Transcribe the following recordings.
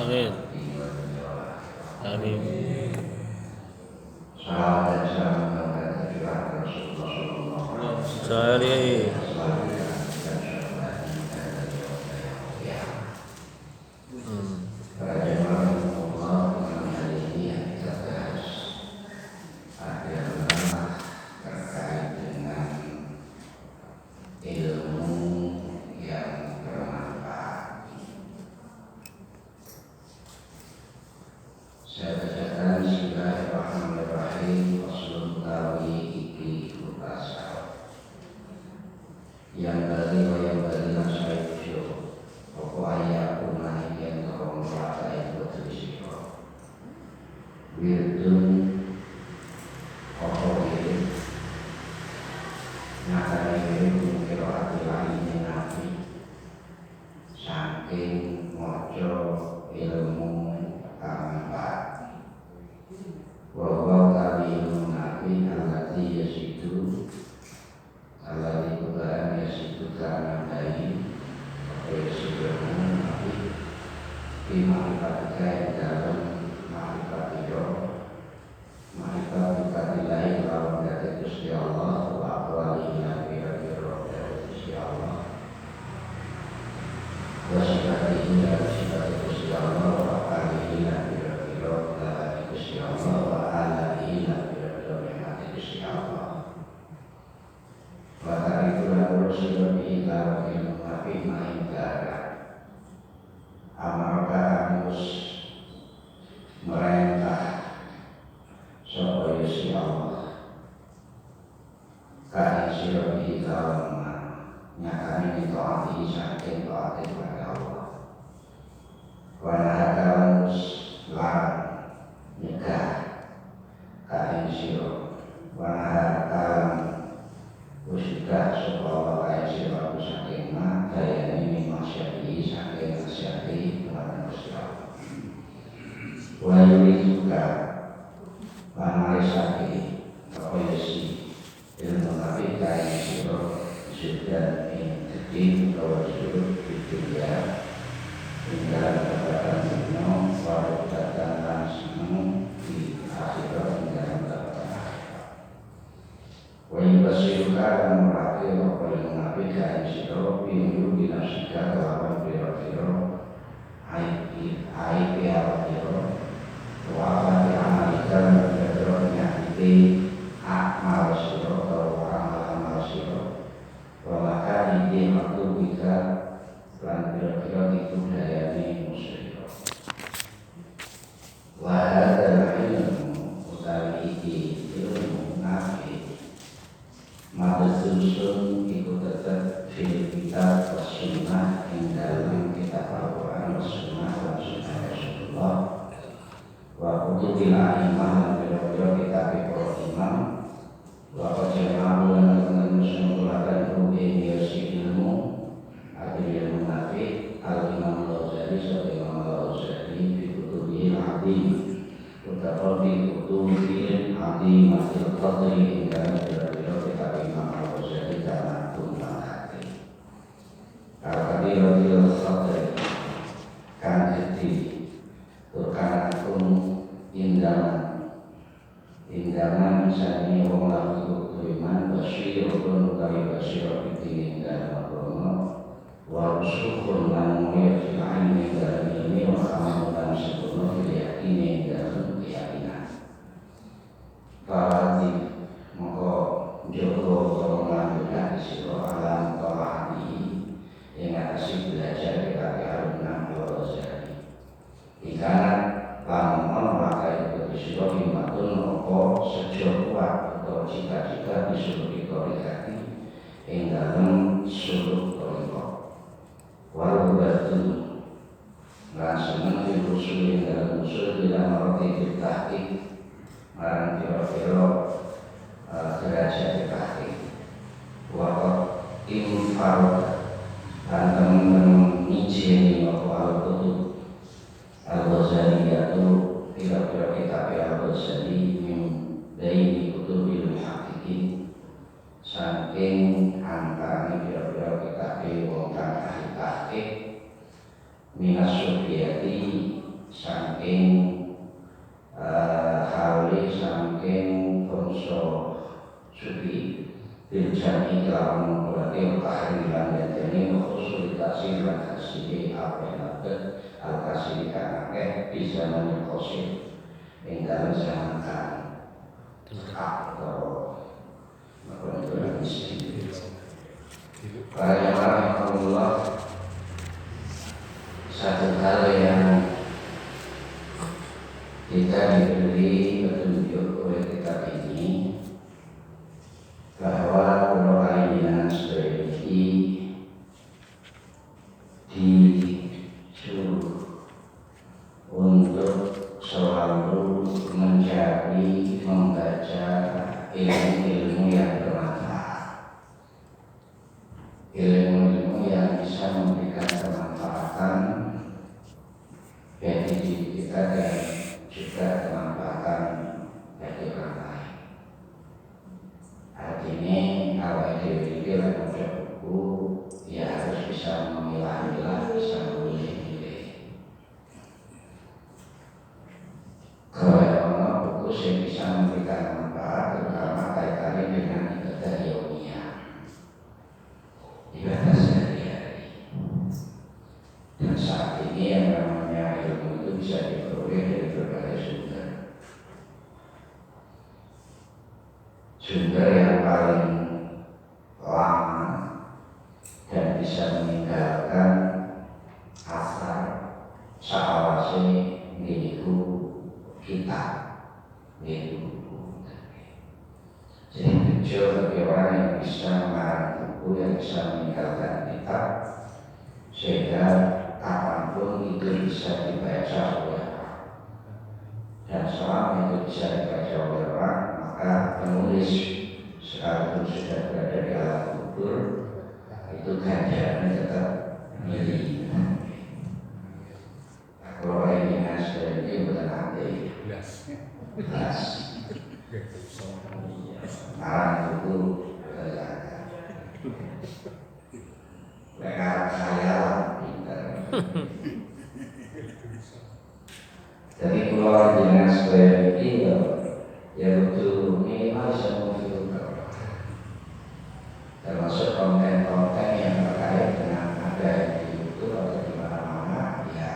Amin. Amin. Salam dan salam kepada Rasulullah Sari. pada malam Allah malam hari ini yang kita bahas adalah terkait dengan ilmu yang bermanfaat. Saya bacakan Bismillahirrahmanirrahim. Rasulullah iki bahasa yang bagi saya pokok ayat punah yang tolong merata itu berisiko wirdun pokok wirid nyatanya wirid mungkin hati lainnya nabi saking mojo ilmu tampak bahwa tadi ilmu nabi alati yasidu alati kubahan yasidu karena bayi sebelum nabi di ma'rifat yang dalam ma'rifat lain lawan dari Gusti Allah wa aqwali nabi dari Gusti Allah wa sifati dari sifat Gusti Allah wa alihi nabi dari Gusti Allah wa alihi nabi dari Gusti Allah wa ta'rifuna rusul bi'ila wa ilmu nabi ma'indara amarka harus merentah sapa Gusti Allah ka sira bi dalam nyakani taati saking taati kepada Allah wa harus larang nikah ka sira wa harus usika sapa Allah ka sira saking daya ini masyarakat saking masyarakat kepada masyarakat wa juga Manisaki Koyesi ilmu nabi kain siro sudah inti bahwa suruh dunia hingga mendapatkan dunia walau datang langsung di akhirat hingga mendapatkan akhirat wa yubasiruka dan melatih bahwa ilmu nabi kain siro pindu binasika lawan biro-biro aib ya biro wa diamalkan amal siro atau amal siro walakan ide waktu bisa lan kira-kira itu dayani musyriko wahada ilmu utawi iki ilmu nafi madsusun iku tetap fil kitab wa sunnah ing dalam kitab Al-Quran wa sunnah wa sunnah Rasulullah wa kutubil a'imah lan kira-kira kitab para imam wa qajamahu lan mengumpulkan ilmu ilmu ilmu nafi al-imam al-Ghazali sebagai imam al-Ghazali di kutubil azim utawa di kutubil azim masih qadri hingga kira-kira kitab imam al-Ghazali karena tumpang hati al-qadir al-qadri kan jadi turkan pun indaman misalnya wong laku iman basir pun kali basir pitini dalam agama wa rusukun lan mulia fil ilmi dalam ilmi wa amal dan sempurna fil yakini dalam keyakinan Faratif maka jogo melanjutkan siro alam tolahani yang atas belajar kita keharungan Al-Ghazali ikanat lamun maka itu disuruh himatun nopo sejauh kuat atau cita-cita disuruh dikorikati yang dalam suruh koriko walau batu dan senang diusul yang dalam usul bila meroti ditahkik marang kira-kira derajat ditahkik wakot infarod dan teman-teman izin nopo al-kutub Al-Ghazali itu kira-kira kitab Al-Ghazali dari kutubil hakikin saking antara kira-kira kitab wong kang ahli tahqiq minas Sofiati saking hali saking bangsa suci Biljani kelawan berarti tahrilan dan jadi konsultasi dan kasih apa al-kasih kanake bisa menyekosip yang dalam zaman atau mengenai isi para jamaah Allah satu hal yang kita diberi petunjuk oleh kitab ini bahwa penolakan strategi disuruh untuk selalu mencari membaca ilmu-ilmu yang bermanfaat, ilmu-ilmu yang bisa memberikan kemanfaatan bagi diri kita dan juga kemanfaatan bagi orang lain. Artinya kalau diri dalam buku ya harus bisa memilah-milah, bisa memilih-milih. Kalau buku yang bisa memberikan manfaat terutama kaitannya dengan ibadah yaumiyah, ibadah sehari-hari. Dan saat ini yang namanya ilmu itu bisa diperoleh dari berbagai sumber. Sumber yang paling lama dan bisa meninggalkan asar sa'awasi milikku kita milikku. Jadi kecil bagi orang yang bisa mengarang buku yang bisa meninggalkan kita sehingga kapanpun itu bisa dibaca oleh orang. Dan selama itu bisa dibaca oleh orang, maka penulis sekalipun sudah berada di alam kubur itu ganjarannya tetap milik. Kalau ini hasil ini bukan nanti jelas arang buku mereka khayalan pintar. Jadi kalau dengan sebagai ini ya betul minimal bisa memfilter termasuk konten-konten yang terkait dengan ada di YouTube atau di mana-mana ya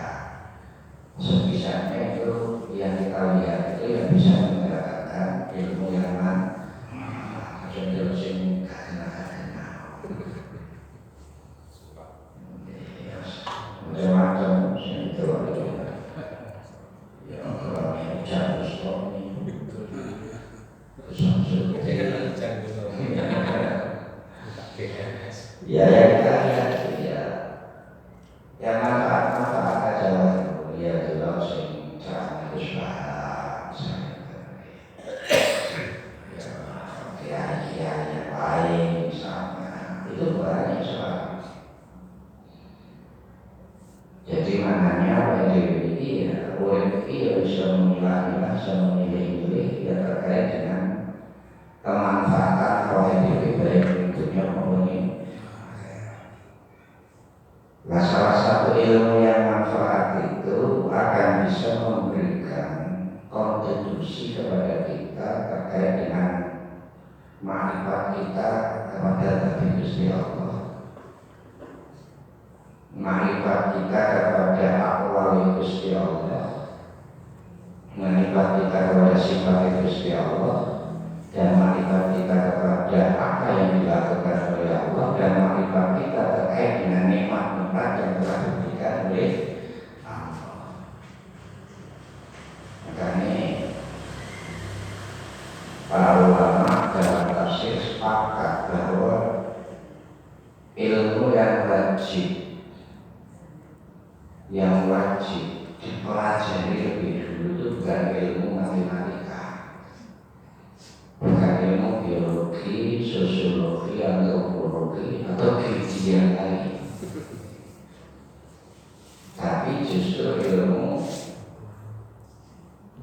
sebisanya itu yang kita lihat itu yang bisa mendapatkan ilmu yang sing kena-kena macam-macam itu ya kalau yang jatuh stop ya yang kita lihat ya yang manfaat aja ya jelas sing caranya itu sudah ya yang lain misalnya itu banyak soal. Jadi maknanya WDWI ya WDWI bisa memilah-milah, bisa memilih-milih ya terkait dengan kemanfaatan WDWI baik di dunia maupun ini. Nah, salah satu ilmu yang manfaat itu akan bisa memberikan kontribusi kepada kita terkait dengan makrifat kita kepada Nabi Gusti Allah, makrifat kita kepada aqwal Gusti Allah, makrifat kita kepada sifat Gusti Allah, dan makrifat kita kepada apa yang dilakukan oleh Allah, dan makrifat kita terkait dengan nikmat-nikmat yang telah diberikan oleh Allah. Makanya para ulama dalam tafsir sepakat bahwa ilmu yang wajib dipelajari lebih dulu itu bukan ilmu matematika, bukan ilmu biologi, sosiologi, antropologi atau gizi yang lain, tapi justru ilmu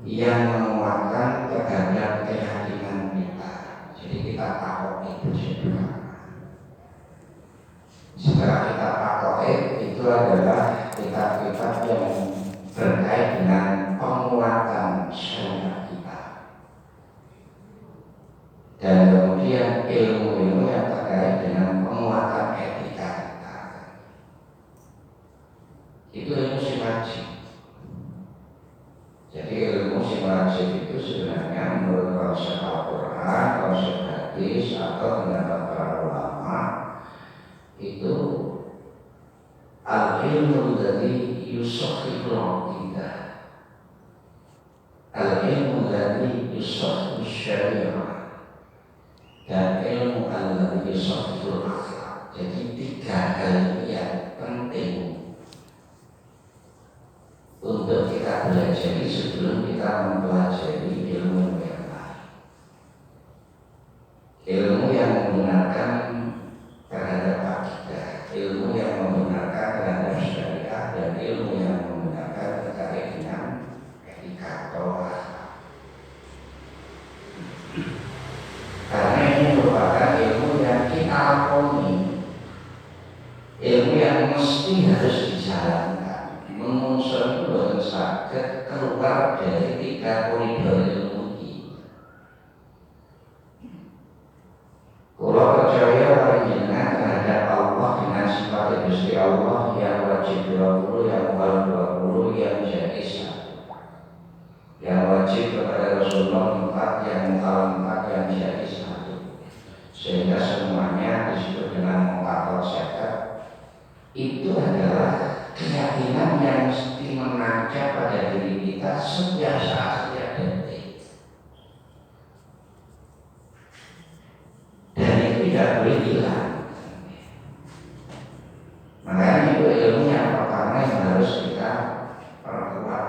yang menguatkan terhadap keyakinan kita. Jadi kita takut itu setelah kita takut itu adalah kitab-kitab yang terkait dengan itu ilmu sing wajib. Jadi ilmu sing wajib itu sebenarnya menurut konsep Al-Quran, konsep hadis atau pendapat para ulama itu al-ilmu dari yusokhiful aqidah, al-ilmu dari yusokhiful syariah, dan ilmu dari yusokhiful akhlak. Jadi 3 ilmu yang penting untuk kita belajar sebelum kita mempelajari ilmu yang lain. Ilmu yang menggunakan terhadap akidah, ilmu yang menggunakan terhadap syariah, dan ilmu yang menggunakan terkait dengan etika atau akhlak. Karena ini merupakan ilmu yang kita lakoni, ilmu yang mesti harus dijalankan. Mengunsur itu harus sakit keluar dari 3 koridor ilmu ini. Kalau percaya dengan terhadap Allah dengan sifat Gusti Allah yang wajib 20, yang mukhal 20, yang jaiz 1. Yang wajib kepada Rasulullah 4, yang mukhal 4, yang jaiz 1. Sehingga semuanya disebut dengan muqaddar zakat. Itu adalah keyakinan yang mesti menancap pada diri kita setiap saat, setiap detik. Dan itu tidak boleh hilang. Makanya itu ilmu yang pertama yang harus kita perkuat.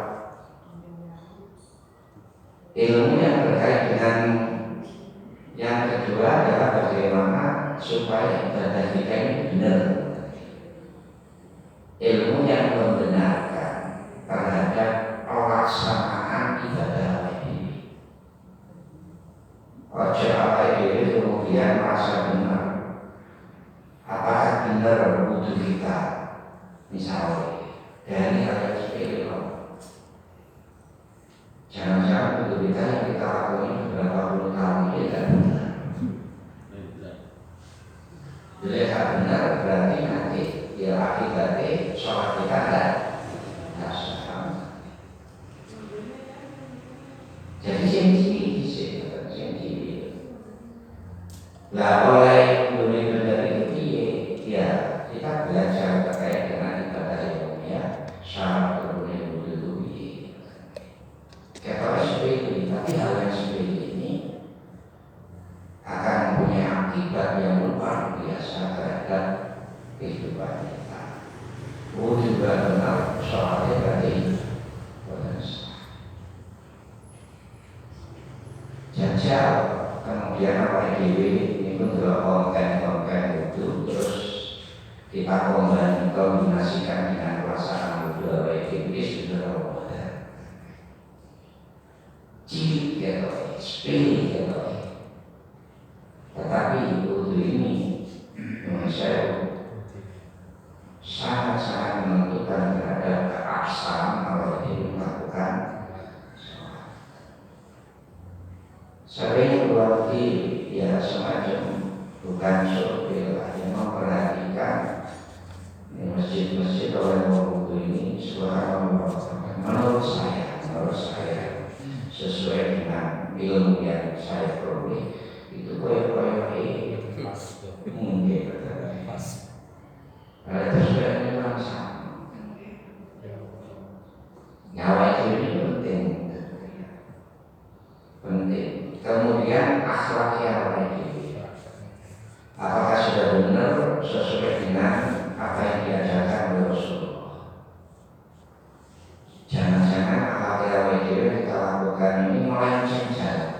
Ilmu yang terkait dengan yang kedua adalah bagaimana supaya ibadah kita ini benar. Ilmu yang membenarkan terhadap pelaksanaan ibadah ini. Ojo apa ini kemudian merasa benar. Apakah benar wudhu kita? Misalnya dari hal sepele, jangan-jangan wudhu kita yang kita lakukan beberapa puluh tahun ini tidak benar. Bila tidak benar berarti nanti ya akibatnya sholat kita tidak sah. Jadi sendiri. Lah oleh benar itu ya kita belajar terkait dengan ibadah ilmiah syarat berboleh wudhu itu. Kita sepele, tapi hal yang sepele ini akan mempunyai akibat yang luar biasa terhadap kehidupan kita. Wudhu benar, sholatnya berarti benar. Jajal, kemudian apa ini pun konten itu terus kita kombinasikan dengan pelaksanaan wudhu ini sudah mudah. Cilik gitu, sepele gitu. Tetapi wudhu ini menurut saya sangat-sangat menentukan terhadap keabsahan kalau dia melakukan sholat. Sering berarti ya semacam bukan survei lah yang memperhatikan di masjid-masjid oleh wudhu ini suara menurut saya sesuai dengan ilmu yang saya peroleh itu koyak-koyak mungkin ada sesuai dengan sama. Nyawa itu ini penting. Kemudian akhlaknya apa ini? Apakah sudah benar sesuai dengan apa yang diajarkan oleh Rasulullah? Jangan-jangan akhlaknya apa yang kita lakukan ini melenceng jauh.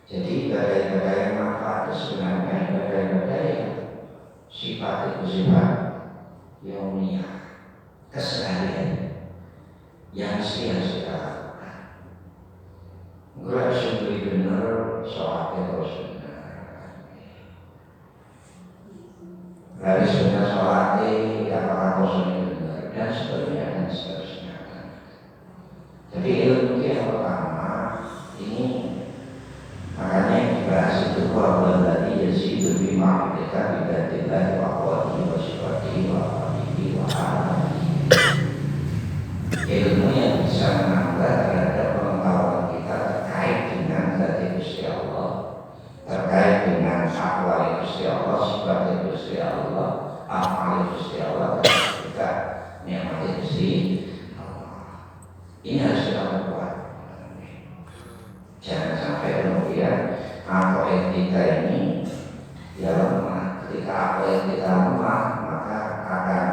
Jadi ibadah-ibadah yang manfaat itu sebenarnya ibadah-ibadah yang sifat itu sifat yaumiyah, keseharian yang mesti harus kita lakukan. Enggak harus benar sholatnya terus benar. Harus benar sholatnya apakah kosongnya benar dan seterusnya. Jadi ilmu yang pertama ini makanya yang dibahas itu bahwa tadi yaitu bima kita tidak wa qawati wa Allah, amal Gusti Allah, kita nikmati Gusti Allah. Ini harus kita buat. Jangan sampai kemudian apa yang kita ini ya lemah. Ketika apa yang kita lemah, maka akan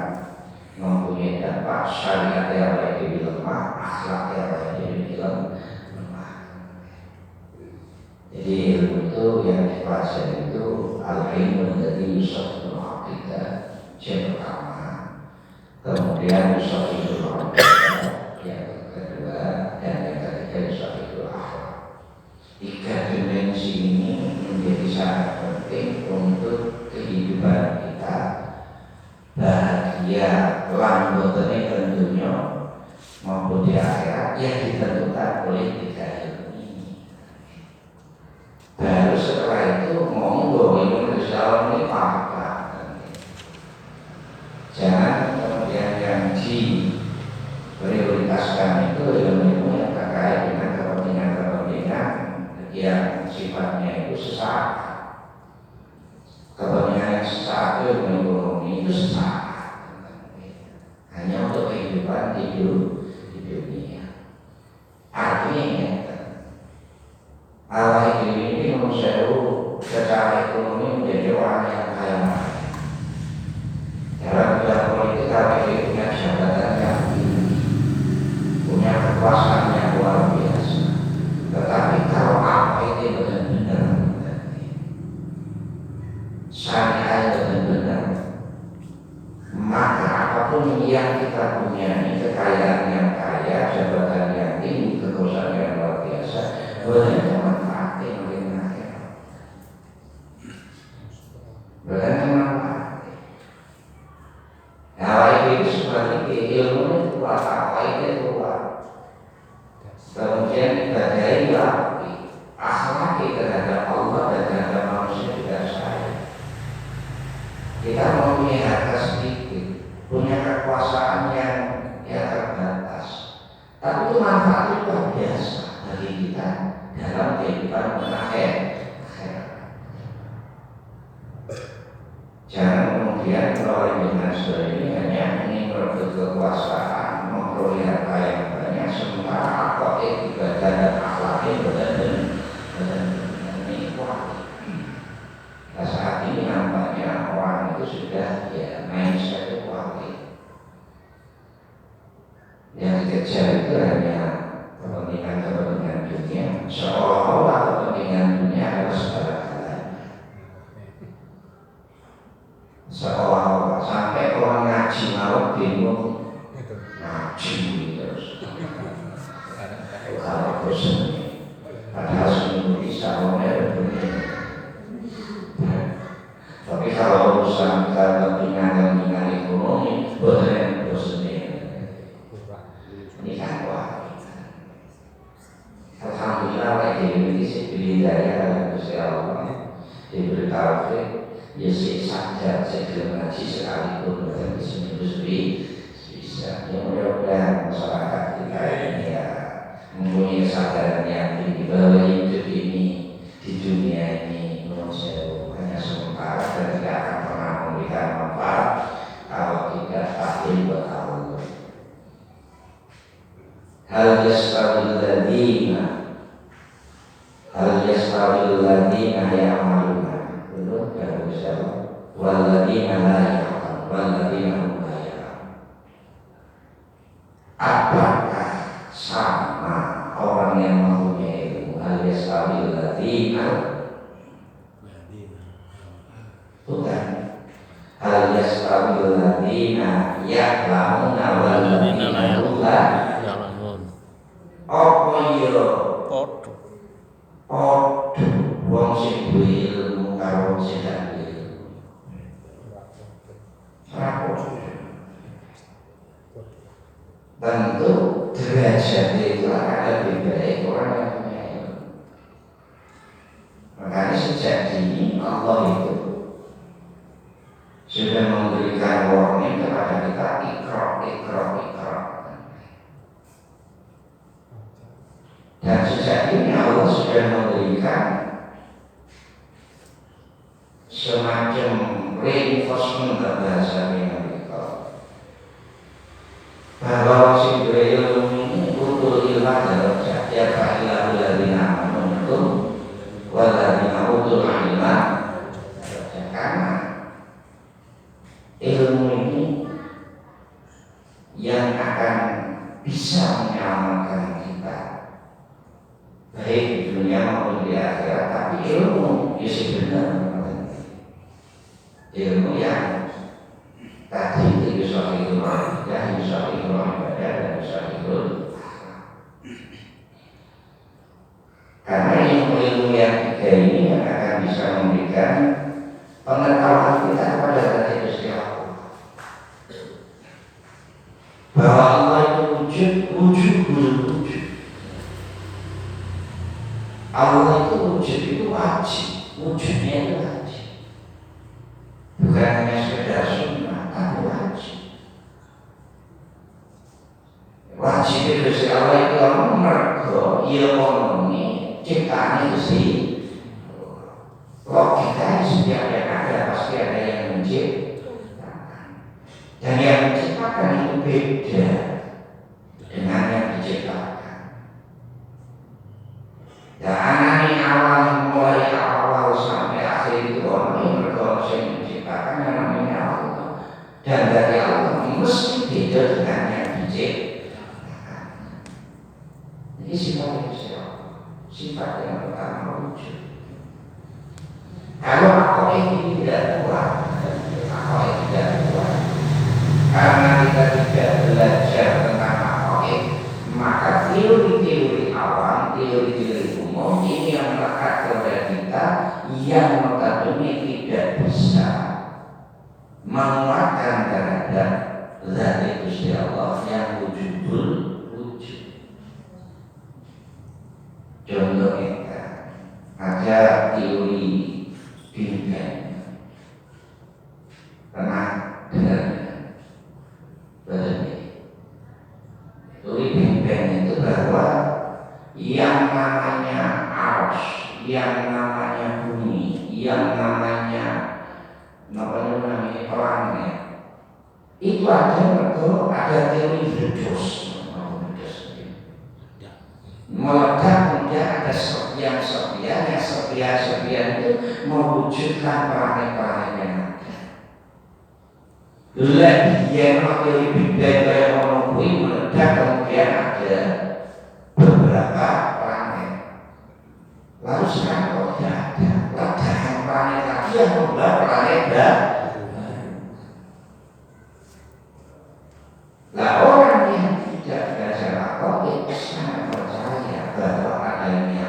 mempunyai dampak syariat yang lebih lemah, akhlak yang lebih lemah. Jadi ilmu itu yang dipelajari itu al-ilmu menjadi yusuful aqidah yang pertama, kemudian yusuful aqidah yang kedua, dan yang ketiga yusuful akhlak. Tiga dimensi ini menjadi sangat penting untuk kehidupan kita bahagia langgotnya tentunya maupun di akhirat yang ditentukan oleh tiga ilmu ini. Baru setelah itu monggo ilmu Islam ini apa? Jangan kemudian yang diprioritaskan itu ilmu yang terkait dengan kepentingan-kepentingan yang sifatnya itu sesaat. Kepentingan yang sesaat itu ekonomi itu sesaat, hanya untuk kehidupan di dunia. Artinya Allah ini manusia secara ekonomi menjadi orang yang kaya. Dalam bidang politik Allah ini punya jabatan yang tinggi, punya kekuasaan yang luar biasa. Tetapi kalau apa itu benar-benar syariat benar-benar, maka apapun yang kita punya ini, kekayaan yang kaya, jabatan yang tinggi, kekuasaan yang luar biasa, benar-benar manfaatnya bagaimana? Benar-benar manfaatnya. Nah, itu seperti ilmu itu kuat, apa itu kuat. Kemudian ibadahnya rapi, akhlak terhadap Allah dan terhadap manusia juga sayang. Kita mempunyai harta sedikit, punya kekuasaan yang terbatas, tapi itu manfaatnya luar biasa bagi kita dalam kehidupan akhirat. Jangan kemudian kalau dengan ini hanya ingin merebut kekuasaan, memperoleh harta yang banyak, sementara apa ibadah dan akhlaknya benar-benar ini kuat. Nah, saat ini nampaknya orang itu sudah mindset kuali. Yang dikejar itu hanya kepentingan dunia, seolah-olah kepentingan dunia adalah segala-galanya. Seolah-olah sampai orang ngaji mau bingung, ngaji terus. Kalau bosan, padahal seminggu bisa benar. Tapi kalau urusan kepentingan ekonomi, benar bosan ini kan wah. Alhamdulillah lagi ini sih pilih daya Gusti Allah diberi taufik, ya sih sadar segera ngaji sekalipun dan seminggu bisa. Ya mudah-mudahan masyarakat kita ini ya mempunyai kesadaran yang tinggi bahwa hidup ini di dunia ini manusia hanya sementara dan tidak akan pernah memberikan manfaat kalau tidak takdir buat Allah. Hal yastawil ladina ya'maluna belum kan bisa wal ladina la ya'maluna wal ladina hum la ya'maluna. Apakah sama orang yang mempunyai ilmu? Hal yastawil ladina bukan. Hal yastawil ladina ya'lamuna wal ladina hum la Ya'lamun. apa yo Podo. wong sing duwe ilmu karo wong sing gak duwe ilmu. Tentu derajat itu akan lebih baik orang yang punya ilmu. Makanya sejak dini Allah itu sudah memberikan warning kepada kita ikra. Dan sejak ini Allah sudah memberikan semacam reinforcement bahasa mereka bahwa si ilmu ini butuh ilmu dalam ya fa'ilahu ladina amantum waladina utul ilma karena ilmu ini yang akan bisa menyelamatkan kita baik di dunia maupun di akhirat. Tapi ilmu ya sebenarnya ilmu yang tadi itu bisa itu ya bisa itu ibadah dan bisa itu karena ilmu yang tiga ini yang akan bisa memberikan pengetahuan kita kepada Zat Gusti Allah bahwa Allah itu wujud. Allah itu wujud itu wajib, wujudnya itu wajib, bukan hanya sekedar sunnah, tapi wajib. Wajib itu si Allah itu orang mergo, ia ekonomi, ciptaan itu sih. Logika setiap yang ada pasti ada yang menciptakan, dan yang menciptakan itu beda dengan yang diciptakan. Dan ini awal mulai awal sampai akhir itu orang yang berdoa yang menciptakan yang namanya Allah, dan dari Allah mesti beda dengan yang diciptakan. Ini sifat yang pertama wujud. Kalau aku ini tidak kuat, karena kita tidak belajar tentang aku, maka teori-teori awam, teori-teori umum ini yang melekat kepada kita yang notabene tidak bisa menguatkan terhadap Zat Gusti Allah yang wujud. Contohnya ada teori Big Bang. Pernah dengar? Teori Big Bang itu bahwa yang namanya arus, yang namanya bumi, yang namanya planet itu ada teori Hughes melekat kemudian ada serpian itu mewujudkan planet-planet yang ada. Lebih yang teori Big Bang yang menunjukkan meledak kemudian ada beberapa planet. Lalu sekarang kok tidak ada ledakan planet lagi yang membuat planet baru. Nah, orang yang tidak belajar itu sangat percaya bahwa adanya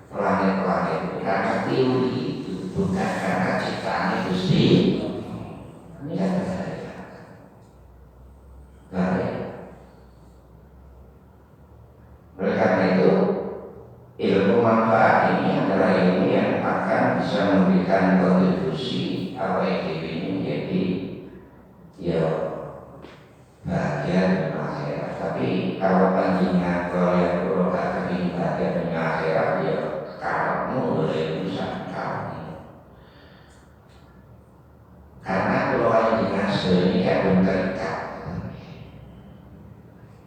planet-planet itu karena teori itu, bukan karena ciptaan itu sih. Ini kan bahaya. Oleh karena itu, ilmu manfaat ini adalah ilmu yang akan bisa memberikan kontribusi AWDB ini menjadi bahagia dengan akhirat. Tapi kalau panjangnya yang berobat ini bahagia dengan akhirat, kamu boleh urusan kamu. Karena kalau panjangnya ini belum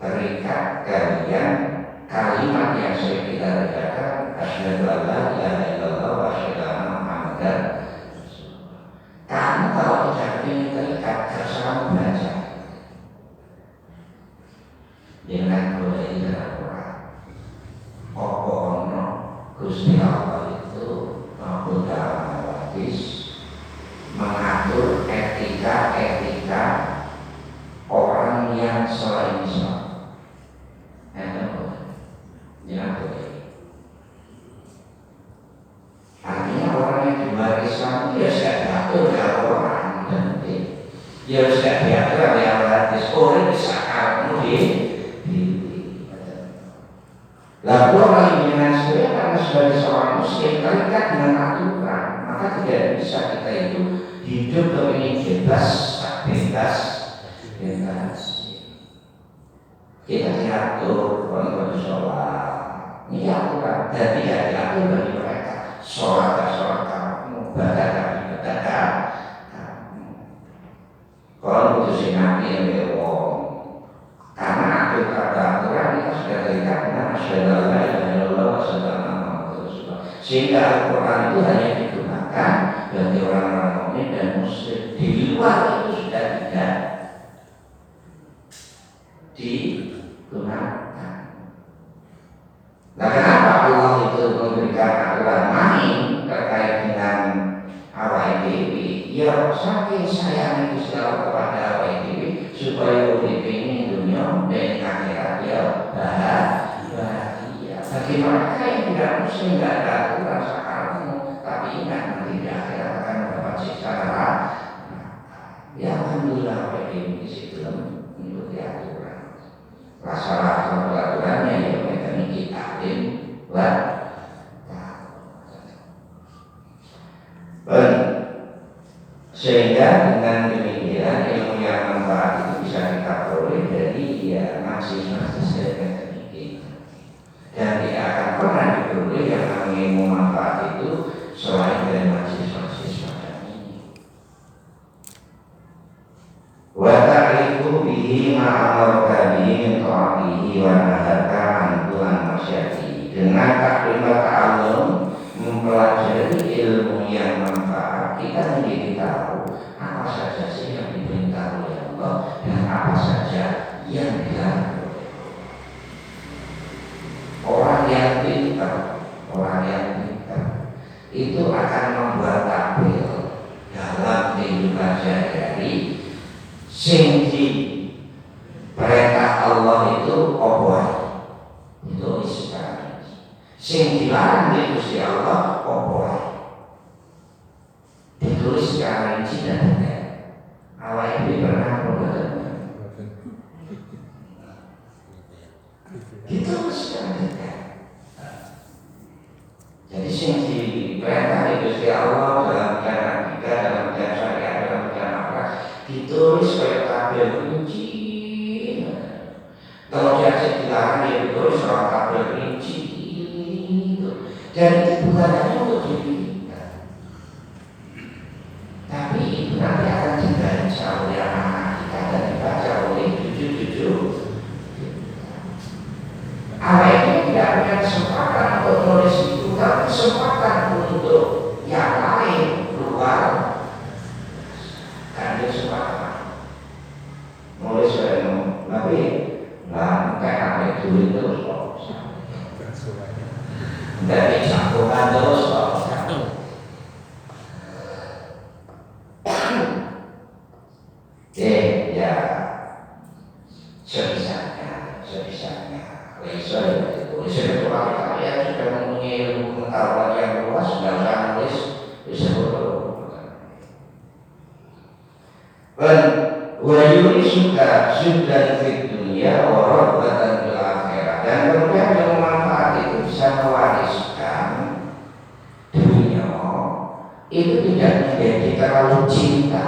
terikat kalian kalimat yang saya kita bacakan asyhadu an la ilaha illallah wa asyhadu anna muhammadar rasulullah. Kamu kalau tidak ingin terikat terserah baca dengan boleh Al-Quran. Ono Gusti Allah itu maupun dalam hadis mengatur etika orang yang selain Islam. Artinya orang yang di luar Islam dia sudah diatur oleh Quran dan dia sudah diatur oleh hadis. Orang bisa kamu lalu orang dengan saya karena sebagai seorang muslim terikat dengan aturan, maka tidak bisa kita itu hidup kepingin bebas. Kita diatur untuk sholat, ini aturan dan tidak diatur bagi mereka. Sholat kamu, ibadah kamu. Kalau putusin nabi yang wong, karena akhir kata aturan kita sudah terikat dengan asyhadu alla ilaha illallah wa asyhadu anna muhammadar rasulullah. Sehingga Al-Quran itu hanya digunakan bagi orang-orang mukmin dan muslim. Di luar itu sudah tidak digunakan. Nah, kenapa Allah itu memberikan aturan main terkait dengan awal dewi? Ya, saking sayangnya Gusti Allah kepada awal dewi supaya urip ini dunia dan akhirat ya bahagia. Bagi mereka yang tidak muslim tidak ada aturan sekarang, tapi ingat nanti di akhirat akan mendapat siksa neraka. Ya, alhamdulillah awal dewi di situ mengikuti aturan. Masalah aturannya ya mereka ini taklim sehingga dengan demikian ilmu yang manfaat itu bisa kita peroleh dari ya masing-masing sedikit dan tidak akan pernah diperoleh yang namanya ilmu manfaat itu selain dari masing-masing semacam ini. Wa ta'rifu bihi ma'amarka bihi min ta'atihi wa nahaka anhu an masyati. Dengan taklimat ta'alum mempelajari ilmu yang manfaat, kita menjadi tahu apa saja sih yang diperintah oleh Allah dan apa saja yang dilarang. Orang yang pintar itu akan membuat tampil dalam kehidupan sehari-hari. Sing perintah Allah itu obor, itu istilah. Sing dilarang di Gusti Allah obor. Ditulis secara rinci dan detail. Awal itu pernah berkata, ditulis secara detail. Jadi sing diperintah di Gusti Allah dalam bidang akidah, dalam bidang syariat, dalam bidang akhlak ditulis kayak tabel rinci. Kalau jadi dilarang dia ditulis soal tabel rinci. Dan itu bukan hanya untuk diri kita, tapi itu nanti akan dibaca oleh anak kita dan dibaca oleh cucu-cucu. Awal ini tidak punya kesempatan untuk menulis itu, tapi kesempatan untuk yang lain luar. Kan dia kesempatan nulis tapi nggak kayak apa itu terus kok. Dari cakupan terus ya sebisanya itu kalian sudah mempunyai ilmu pengetahuan yang luas, sudah usah nulis disebut wajuri sudah di dunia warahmatan bil akhirat. Dan kemudian yang manfaat itu bisa mewariskan dunia itu tidak menjadi terlalu cinta,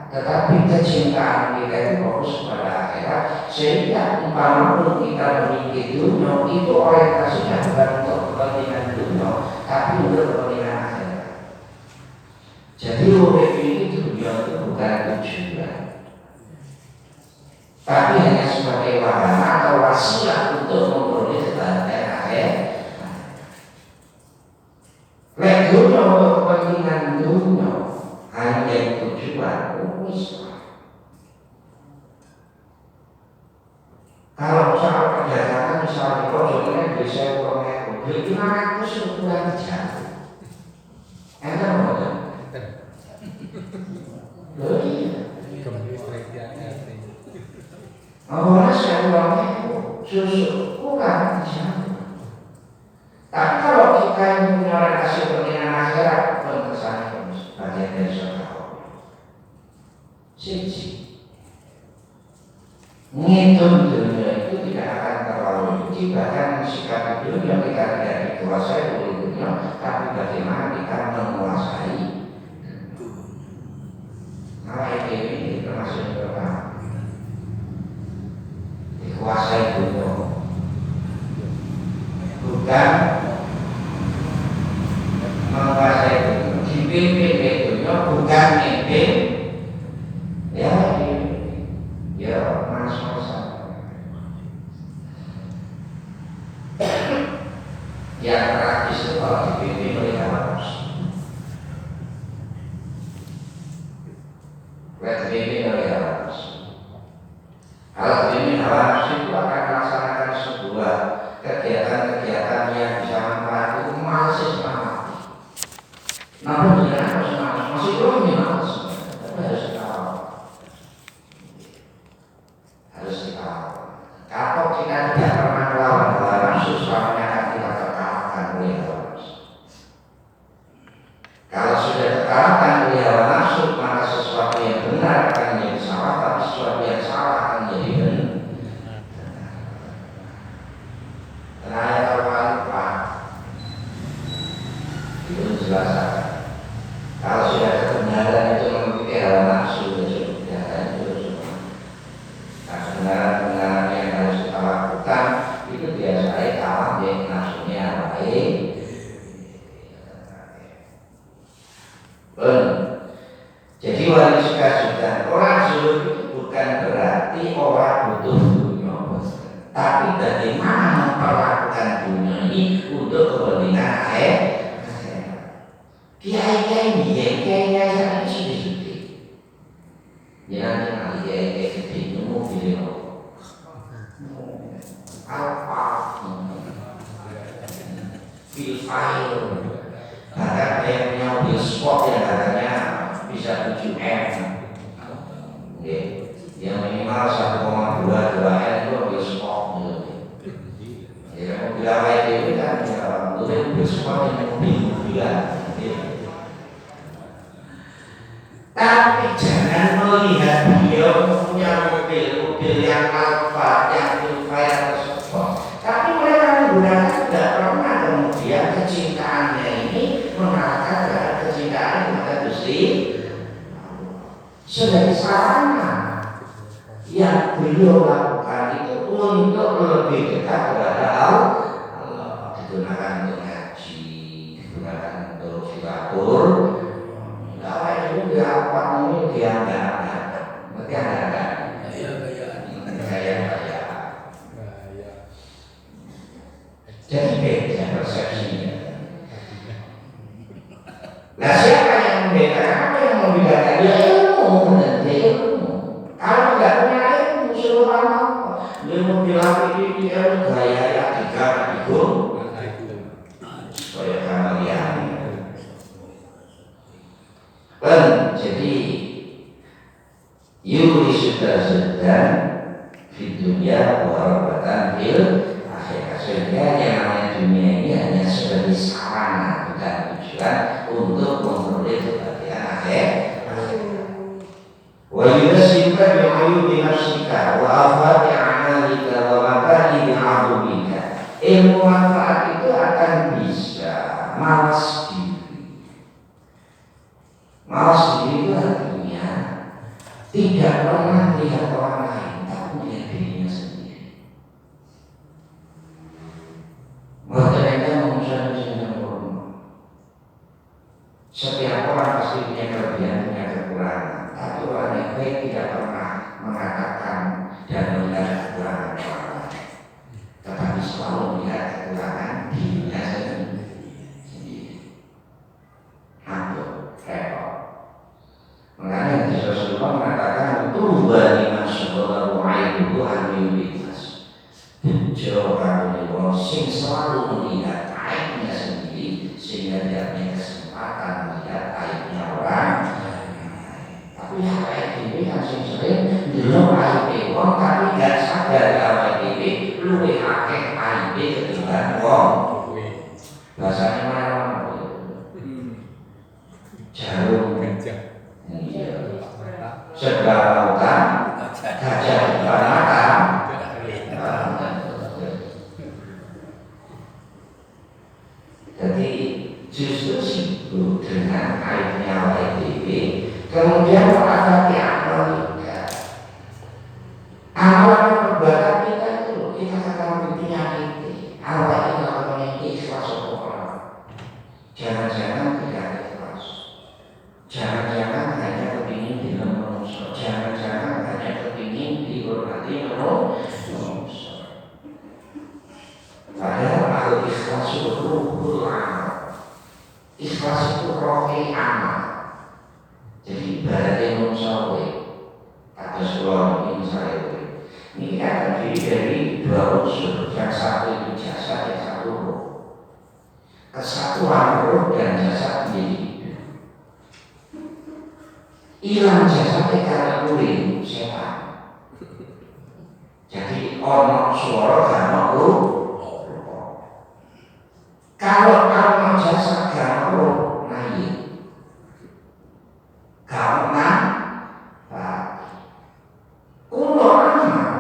tetapi kecintaan kita itu fokus pada akhirat, sehingga umpama kita memiliki dunia itu orientasinya bukan untuk kepentingan dunia, tapi untuk kepentingan akhirat. Jadi urip ini dunia itu bukan tujuan, tapi hanya sebagai wahana atau wasilah untuk memperoleh kebahagiaan akhir. Lek dunia untuk kepentingan dunia hanya tujuan kalau soal perjalanan misalnya proyeknya bisa uangnya beli 500 ukuran jauh, enak banget. Loh iya. Awalnya saya uangnya susu ukuran jauh. Tapi kalau kita yang punya orientasi kepentingan akhirat, pentesannya bagian dari surga. Siji, ngitung dunia itu tidak akan terlalu rugi, bahkan sikap dunia kita tidak dikuasai oleh dunia, tapi bagaimana kita menguasai. Nah ini termasuk pertama, dikuasai dunia, bukan menguasai dunia, dipimpin dunia, bukan mimpin. Ya, Yang praktis itu kalau dipimpin oleh hawa nafsu. Dipimpin oleh hawa nafsu. Kalau dipimpin hawa nafsu itu akan melaksanakan sebuah kegiatan-kegiatan yang bisa manfaat itu malas semangat. Namun dengan harus semangat, masih belum malas. Tapi harus dikawal. Harus dikawal. Kalau kita tidak pernah melawan hawa nafsu, selamanya akan kita terkalahkan oleh hawa nafsu. Kalau sudah terkalahkan oleh hawa nafsu, maka sesuatu yang benar akan menjadi salah, tapi sesuatu yang salah akan menjadi benar. Ayat Al-Fatihah itu menjelaskan kalau sudah kebenaran itu mengikuti hawa nafsu itu semua. Nah, kebenaran yang harus kita lakukan itu biasanya kalah dengan nafsunya baik. Jadi wali suka orang zuhud itu bukan berarti orang butuh dunia, tapi bagaimana memperlakukan dunia ini untuk kepentingan akhirat. Kiai-kiai saya sedih-sedih. Jangan kiai-kiai sedih nemu video apa file bahkan yang punya mobil sport yang harganya bisa 7M, yang minimal 1,22 M itu mobil sport. Ya mobil awal itu kan mobil sport yang mobil-mobilan. Tapi jangan melihat dia punya mobil yang Alfa, yang Infinite atau sport. Tapi mereka menggunakan tidak pernah kemudian kecintaannya ini mengalahkan dari kecintaan kepada Gusti sebagai sarana yang beliau lakukan itu untuk lebih dekat kepada Allah. Digunakan untuk ngaji, digunakan untuk silatur. Kalau itu dia apa ini dia enggak, berarti enggak. Kayak. Jadi beda persepsinya. Nah siapa yang membedakan? Apa yang membedakan? Ya ilmu dan ilmu. Kalau tidak punya ilmu suruh apa? Ilmu bilang ini ilmu gaya yang digantung supaya kalian. Jadi yuri sudah di dunia warabatan fil akhirat. Sehingga yang namanya dunia ini hanya sebagai sarana bukan tujuan untuk memperoleh kebahagiaan akhirat. Wa yunasibka bi'ayubi nafsika wa afati amalika wa makani bi'abubika. Ilmu manfaat itu akan bisa malas diri. Malas diri itu artinya tidak pernah melihat orang lain, tapi melihat dirinya sendiri. Mereka mengusahakan setiap orang pasti punya kelebihan, punya kekurangan. Tapi orang yang baik tidak pernah mengatakan dan melihat kekurangan orang lain, tetapi selalu melihat kekurangan dirinya sendiri. Hampir repot. Makanya Rasulullah mengatakan tuba liman syukur wa'aiduhu an-yubinas. Bejo kalau wong sing selalu melihat aibnya sendiri sehingga dia punya kesempatan melihat aibnya orang. Tapi aib ini kan sing sering delok aib wong tapi gak sadar aib ini luwih akeh aib ketimbang wong. Bahasanya mana? Jarum sebelah lautan gajah di mata. Jadi justru itu dengan aibnya WDW kemudian merasa diamalkan. Amalan perbuatan kita itu kita akan menyakiti. Awal itu kalau ikhlas orang. Jangan-jangan tidak ikhlas. Jangan-jangan hanya kepingin di manusia. Jangan-jangan hanya jasa kita kulit setan. Jadi ono suara gak ono rupa. Kalau ono jasa gak ono naik, gak ono kulo amal.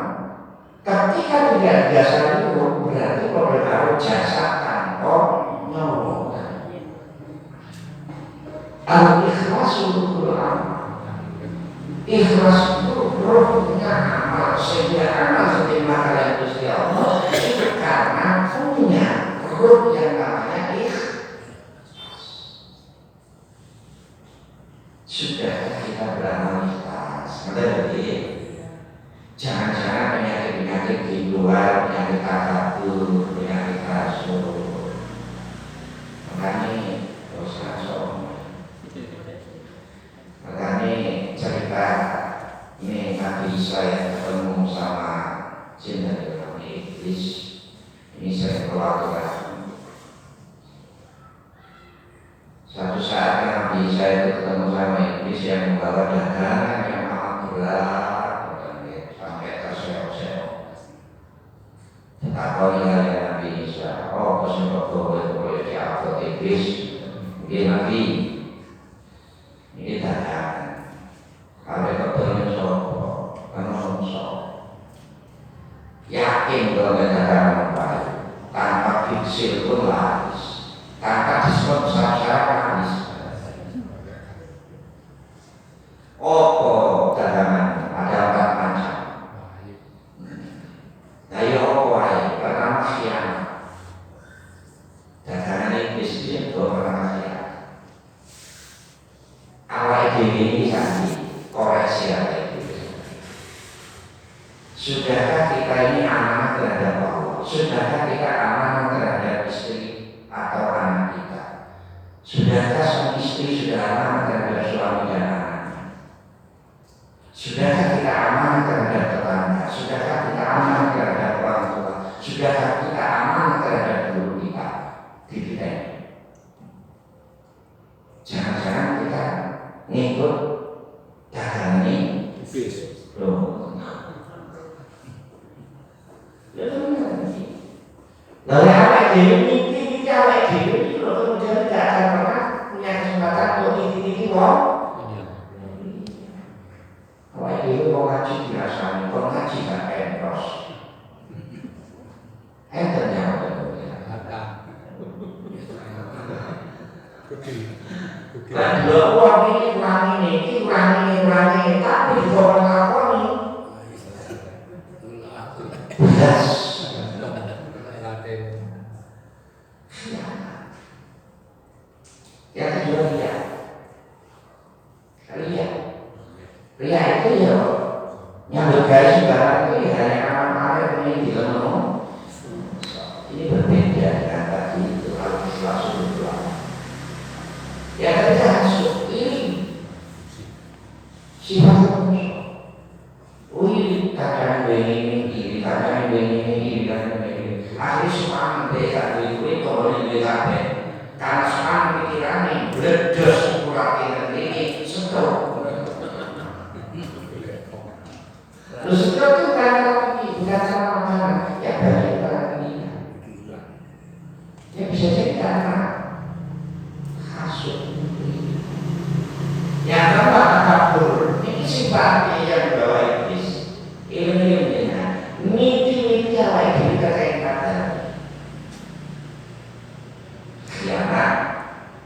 Ketika tidak biasa itu berarti kalau karo jasa tanpa nyawa. Al-ikhlas untuk amal. Ikhlas itu rohnya amal. Sehingga amal seperti makalah Gusti Allah itu karena punya roh yang namanya ikhlas. Sudah kita beramal ikhlas. Berarti jangan-jangan penyakit-penyakit di luar, penyakit takabur, penyakit kasur. Makanya dosa sombong. Makanya cerita ini Nabi saya ketemu sama jin dari iblis. Ini saya keluarga. Suatu saat Nabi saya itu ketemu sama iblis yang membawa dagangan yang amat berat sampai terseok-seok. Apa yang Nabi Isa? Oh, kesempat boleh diapot iblis. Mungkin Nabi ini dagangan. Kalau kebetulan sopo, menungso, yakin bahwa dagangan baik, tanpa fiksil pun laris, tanpa diskon besar-besaran laris. Opo dagangan ada 4 macam. Ayo opo ayo pertama khianat. Dagangan iblis itu pertama khianat. Awal ini tadi koreksi itu. Sudahkah kita ini amanah terhadap Allah? Sudahkah kita amanah terhadap istri atau anak kita? Sudahkah sang istri sudah amanah terhadap suami dan anak? Sudahkah kita amanah terhadap tetangga? Sudahkah kita amanah terhadap orang tua? Sudahkah kita amanah terhadap guru kita? Di kita ini. Jangan-jangan kita ngikut dagangan ini. Loh. Lalu awak dewi mimpi awak dewi itu kemudian tidak akan pernah punya kesempatan untuk mimpi wong. Awak dewi mau ngaji biasa, mau ngaji kan entros. Enternya dan dua uang ini kurang ini, tapi di bawah lakoni belas. Yang kedua ria itu ya nyambut garis sembarang itu hanya amal-amal yang dikenal. Ini berbeda dengan tadi itu langsung dua. Ya kita masuk ini sifat manusia. Wih, kadang begini, kadang begini. Akhirnya semangat mereka duit kalau duit kabeh. Karena semangat pikirannya bledos kurang ini sentuh.